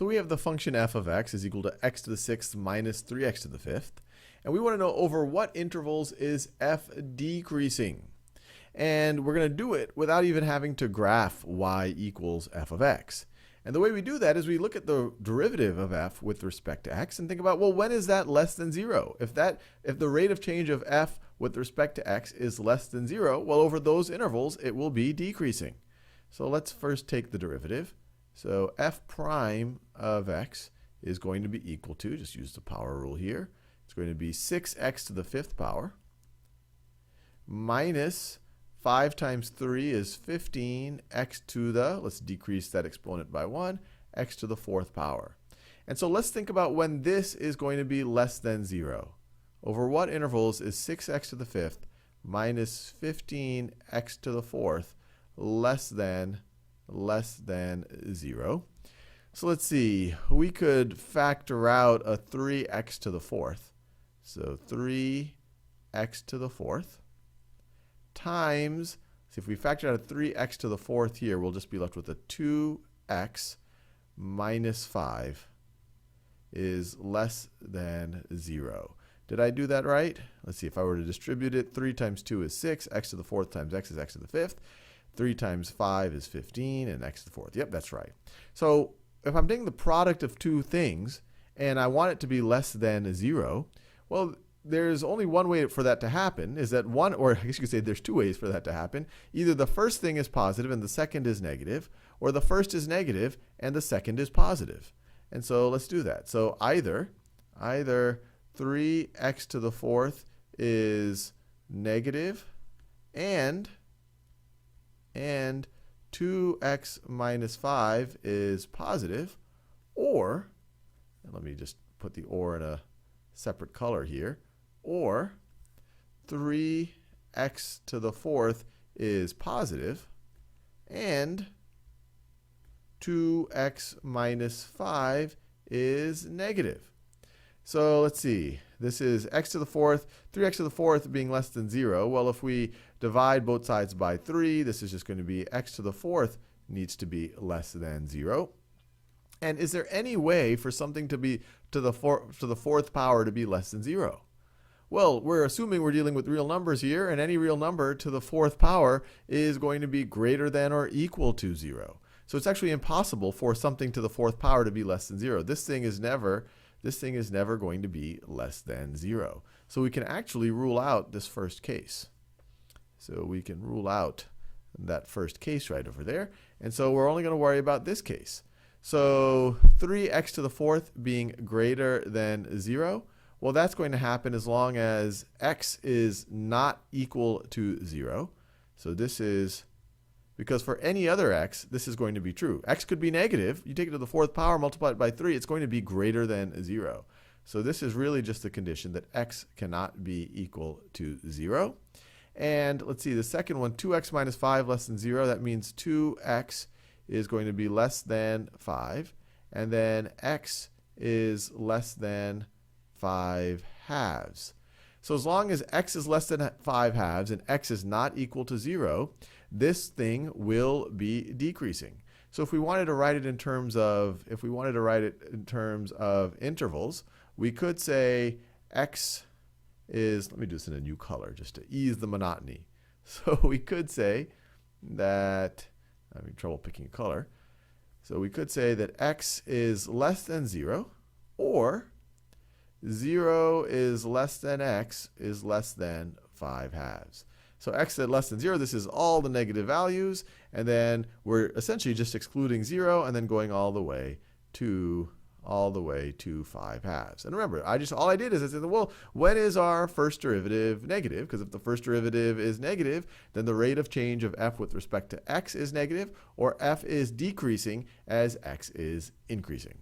So we have the function f of x is equal to x to the sixth minus 3x to the fifth. And we want to know over what intervals is f decreasing. And we're going to do it without even having to graph y equals f of x. And the way we do that is we look at the derivative of f with respect to x and think about, well, when is that less than 0? If the rate of change of f with respect to x is less than 0, well, over those intervals, it will be decreasing. So let's first take the derivative. So f prime of x is going to be equal to, just use the power rule here, it's going to be 6x to the fifth power minus 5 times 3 is 15, x to the, let's decrease that exponent by 1, x to the fourth power. And so let's think about when this is going to be less than 0. Over what intervals is 6x to the fifth minus 15x to the fourth less than 0? So let's see, we could factor out a 3x to the fourth. So 3x to the fourth times, so if we factor out a 3x to the fourth here, we'll just be left with a 2x minus 5 is less than 0. Did I do that right? Let's see, if I were to distribute it, 3 times 2 is 6, x to the fourth times x is x to the fifth. 3 times 5 is 15, and x to the fourth. Yep, that's right. So if I'm taking the product of two things, and I want it to be less than 0, well, there's only one way for that to happen, is that one, or I guess you could say there's two ways for that to happen. Either the first thing is positive and the second is negative, or the first is negative and the second is positive. And so let's do that. So either 3x to the fourth is negative and 2x minus 5 is positive, or, and let me just put the or in a separate color here, or 3x to the fourth is positive and 2x minus 5 is negative. So let's see, this is x to the fourth, 3x to the fourth being less than 0. Well, if we divide both sides by 3, this is just going to be x to the fourth needs to be less than 0. And is there any way for something to be to the fourth power to be less than 0? Well, we're assuming we're dealing with real numbers here, and any real number to the fourth power is going to be greater than or equal to 0. So it's actually impossible for something to the fourth power to be less than 0. This thing is never going to be less than 0. So we can actually rule out this first case. So we can rule out that first case right over there. And so we're only going to worry about this case. So 3x to the fourth being greater than 0, well, that's going to happen as long as x is not equal to 0. So this is, because for any other x, this is going to be true. X could be negative. You take it to the fourth power, multiply it by 3, it's going to be greater than 0. So this is really just the condition that x cannot be equal to 0. And let's see, the second one, 2x minus 5 less than 0, that means 2x is going to be less than 5. And then x is less than 5 halves. So as long as x is less than 5 halves and x is not equal to 0, this thing will be decreasing. So if we wanted to write it in terms of, intervals, we could say x is, let me do this in a new color just to ease the monotony. So we could say that, I'm having trouble picking a color. So we could say that x is less than 0, or 0 is less than x is less than 5 halves. So x is less than 0, this is all the negative values, and then we're essentially just excluding 0 and then going all the way to 5 halves. And remember, all I did is I said, well, when is our first derivative negative? Because if the first derivative is negative, then the rate of change of f with respect to x is negative, or f is decreasing as x is increasing.